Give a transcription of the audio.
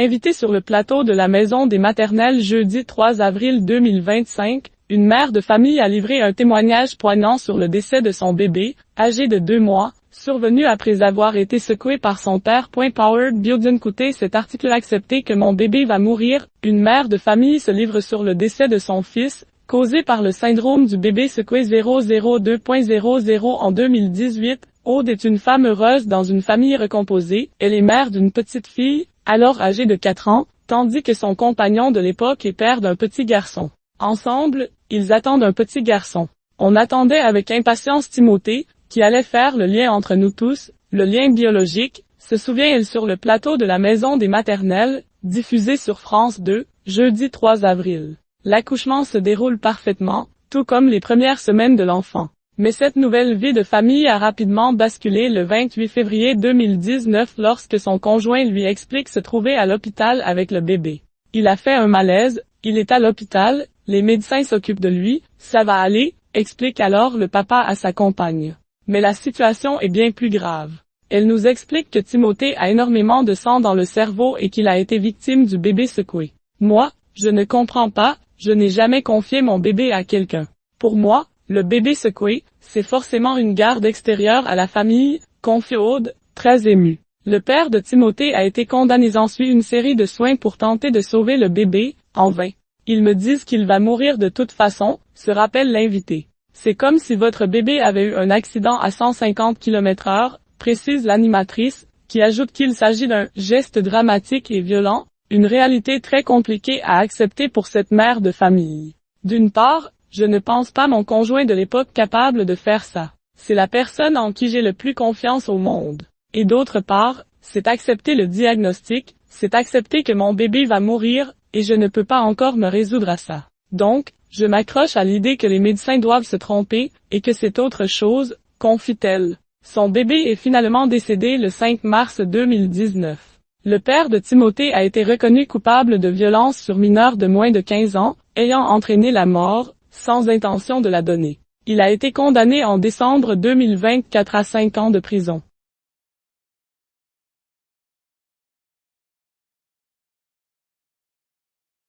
Invitée sur le plateau de la Maison des Maternelles jeudi 3 avril 2025, une mère de famille a livré un témoignage poignant sur le décès de son bébé, âgé de 2 mois, survenu après avoir été secoué par son père. Powered Bio. Écoutez cet article. Accepter que mon bébé va mourir. Une mère de famille se livre sur le décès de son fils, causé par le syndrome du bébé secoué 002.00 en 2018. Aude est une femme heureuse dans une famille recomposée. Elle est mère d'une petite fille, alors âgée de 4 ans, tandis que son compagnon de l'époque est père d'un petit garçon. Ensemble, ils attendent un petit garçon. On attendait avec impatience Timothée, qui allait faire le lien entre nous tous, le lien biologique, se souvient-elle sur le plateau de la Maison des Maternelles, diffusé sur France 2, jeudi 3 avril. L'accouchement se déroule parfaitement, tout comme les premières semaines de l'enfant. Mais cette nouvelle vie de famille a rapidement basculé le 28 février 2019 lorsque son conjoint lui explique se trouver à l'hôpital avec le bébé. Il a fait un malaise, il est à l'hôpital, les médecins s'occupent de lui, ça va aller, explique alors le papa à sa compagne. Mais la situation est bien plus grave. Elle nous explique que Timothée a énormément de sang dans le cerveau et qu'il a été victime du bébé secoué. Moi, je ne comprends pas, je n'ai jamais confié mon bébé à quelqu'un. Pour moi, le bébé secoué, c'est forcément une garde extérieure à la famille, confie Aude, très émue. Le père de Timothée a été condamné. Ensuite une série de soins pour tenter de sauver le bébé, en vain. Ils me disent qu'il va mourir de toute façon, se rappelle l'invité. C'est comme si votre bébé avait eu un accident à 150 km/h, précise l'animatrice, qui ajoute qu'il s'agit d'un geste dramatique et violent, une réalité très compliquée à accepter pour cette mère de famille. D'une part, je ne pense pas mon conjoint de l'époque capable de faire ça. C'est la personne en qui j'ai le plus confiance au monde. Et d'autre part, c'est accepter le diagnostic, c'est accepter que mon bébé va mourir, et je ne peux pas encore me résoudre à ça. Donc, je m'accroche à l'idée que les médecins doivent se tromper, et que c'est autre chose, confie-t-elle. Son bébé est finalement décédé le 5 mars 2019. Le père de Timothée a été reconnu coupable de violence sur mineur de moins de 15 ans, ayant entraîné la mort, sans intention de la donner. Il a été condamné en décembre 2024 à 5 ans de prison.